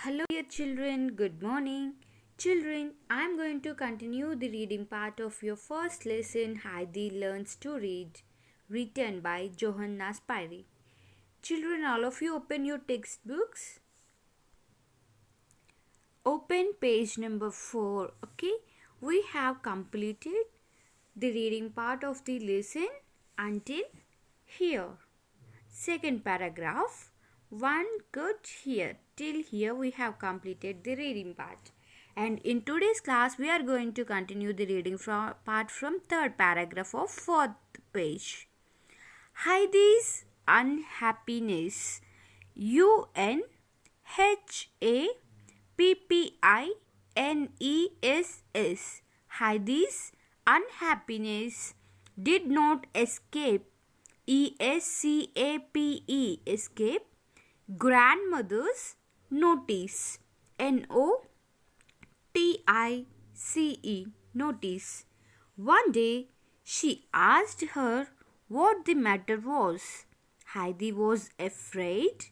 Hello, dear children. Good morning. Children, I am going to continue the reading part of your first lesson, Heidi Learns to Read, written by Johanna Spyri. Children, all of you open your textbooks. Open page number 4. Okay, we have completed the reading part of the lesson until here. Second paragraph. One good here. Till here we have completed the reading part. And in today's class we are going to continue the reading part from third paragraph of fourth page. Heidi's unhappiness. UNHAPPINESS. Heidi's unhappiness did not escape escape grandmother's notice. notice. One day she asked her what the matter was. Heidi was afraid,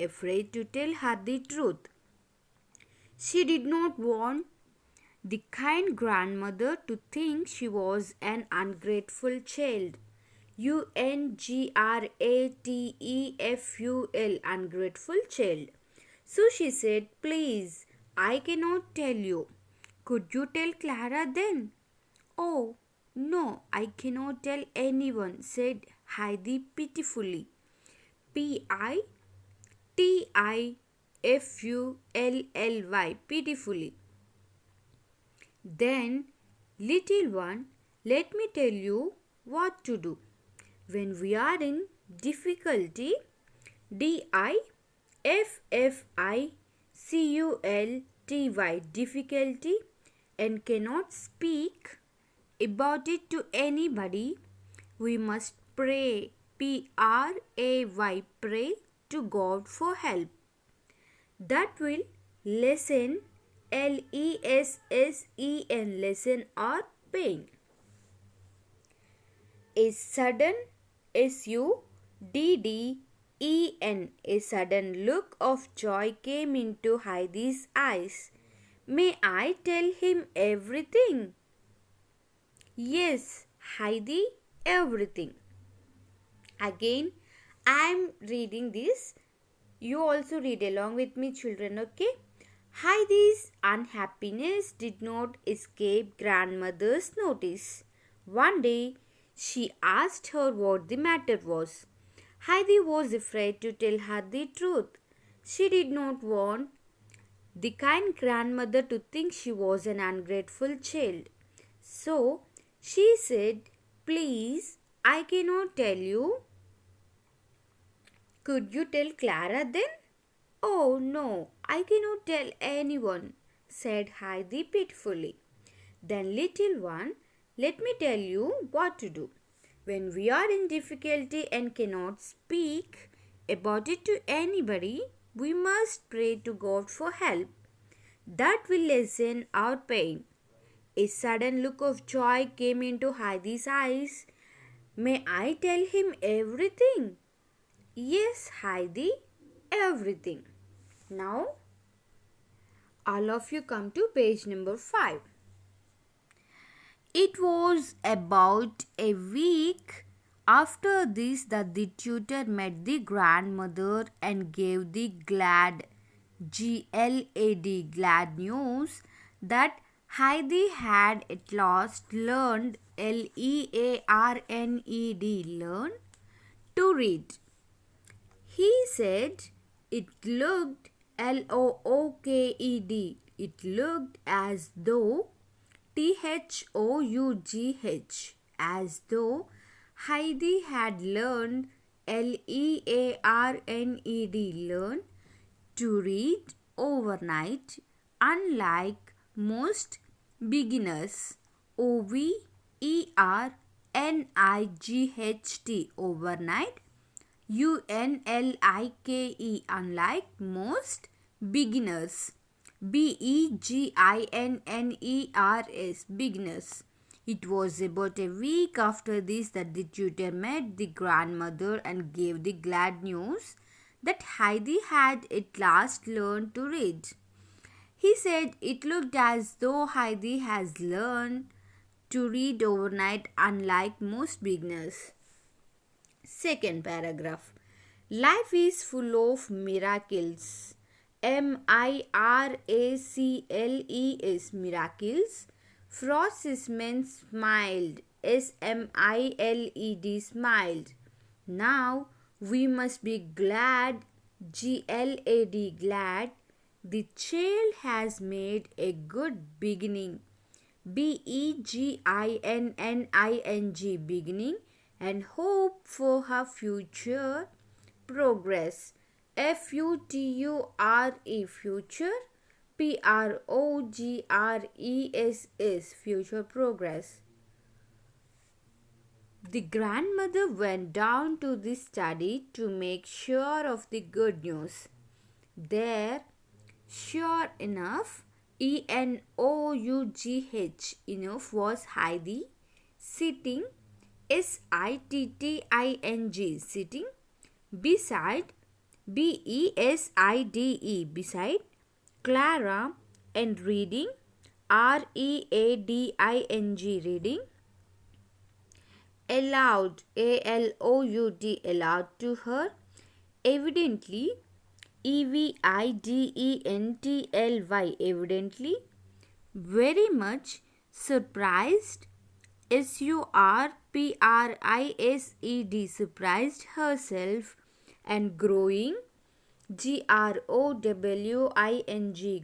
afraid to tell her the truth. She did not want the kind grandmother to think she was an ungrateful child. UNGRATEFUL, ungrateful child. So she said, "Please, I cannot tell you. Could you tell Clara then?" "Oh, no, I cannot tell anyone," said Heidi pitifully. PITIFULLY, pitifully. "Then, little one, let me tell you what to do. When we are in difficulty, difficulty, and cannot speak about it to anybody, we must pray, pray to God for help. That will lessen, lessen our pain." A sudden, a sudden look of joy came into Heidi's eyes. "May I tell him everything?" "Yes, Heidi, everything." Again, I am reading this. You also read along with me, children, okay? Heidi's unhappiness did not escape grandmother's notice. One day, she asked her what the matter was. Heidi was afraid to tell her the truth. She did not want the kind grandmother to think she was an ungrateful child. So she said, "Please, I cannot tell you. Could you tell Clara then?" "Oh, no, I cannot tell anyone," said Heidi pitifully. "Then, little one, let me tell you what to do. When we are in difficulty and cannot speak about it to anybody, we must pray to God for help. That will lessen our pain." A sudden look of joy came into Heidi's eyes. "May I tell him everything?" "Yes, Heidi, everything." Now, all of you come to page number 5. It was about a week after this that the tutor met the grandmother and gave the glad news that Heidi had at last learned learned to read. He said it looked it looked as though as though Heidi had learned learn to read overnight, unlike most beginners. Overnight, unlike most beginners. Beginners. It was about a week after this that the tutor met the grandmother and gave the glad news that Heidi had at last learned to read. He said it looked as though Heidi has learned to read overnight, unlike most beginners. Second paragraph. Life is full of miracles. miracles, miracles. Frosisman smiled. smiled, smiled. Now we must be glad, glad, glad. The child has made a good beginning. beginning, beginning, and hope for her future progress. future, future. progress, future progress. The grandmother went down to the study to make sure of the good news. There, sure enough, enough was Heidi sitting, sitting beside, beside Clara, and reading, reading aloud, aloud to her, evidently, evidently, very much surprised, surprised herself, and growing,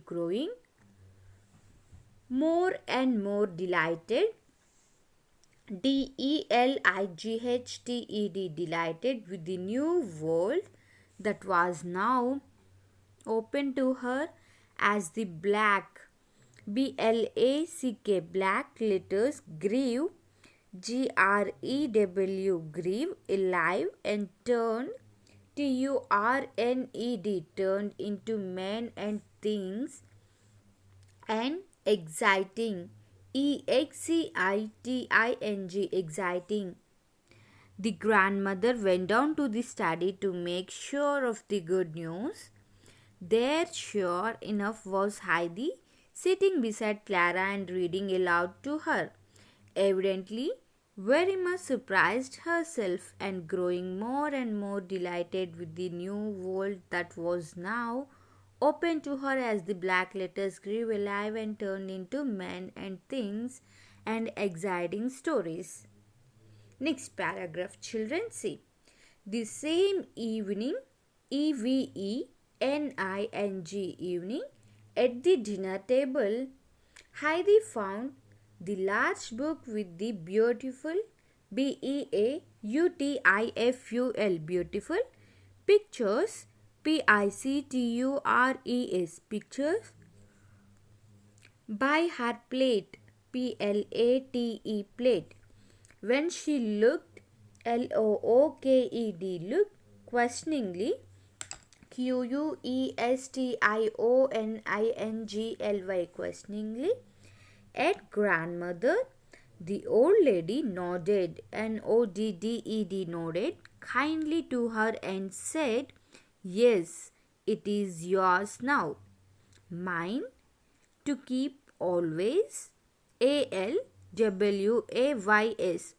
growing, more and more delighted, delighted with the new world that was now open to her as the black, black letters grew, grew alive and turned, turned into men and things, and exciting, exciting. The grandmother went down to the study to make sure of the good news. There, sure enough, was Heidi sitting beside Clara and reading aloud to her, evidently very much surprised herself and growing more and more delighted with the new world that was now open to her as the black letters grew alive and turned into men and things and exciting stories. Next paragraph, children, see. The same evening, evening, at the dinner table, Heidi found the large book with the beautiful, beautiful pictures, pictures by her plate, plate. When she looked, looked questioningly, questioningly at grandmother, the old lady nodded, nodded kindly to her and said, "Yes, it is yours now. Mine to keep always,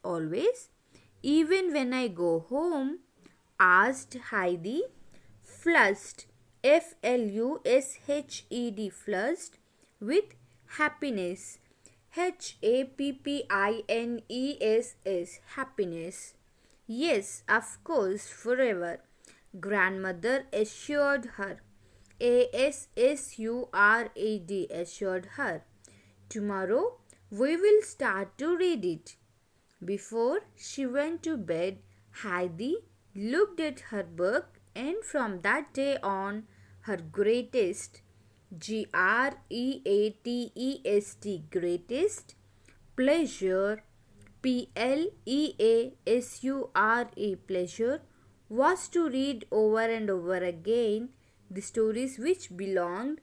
always, even when I go home?" asked Heidi, flushed, flushed with happiness, happiness. "Yes, of course, forever," grandmother assured her. Assured her. "Tomorrow we will start to read it." Before she went to bed, Heidi looked at her book, and from that day on, her greatest, greatest pleasure, pleasure, was to read over and over again the stories which belonged,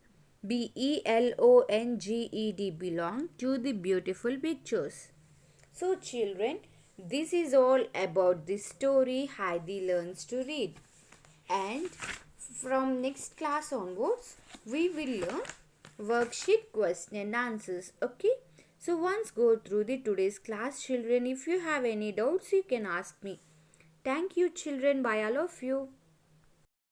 belonged to the beautiful pictures. So, children, this is all about the story Heidi learns to read. And From next class onwards, we will learn worksheet question and answers. Okay. So once go through the today's class, children. If you have any doubts, you can ask me. Thank you, children. Bye, all of you.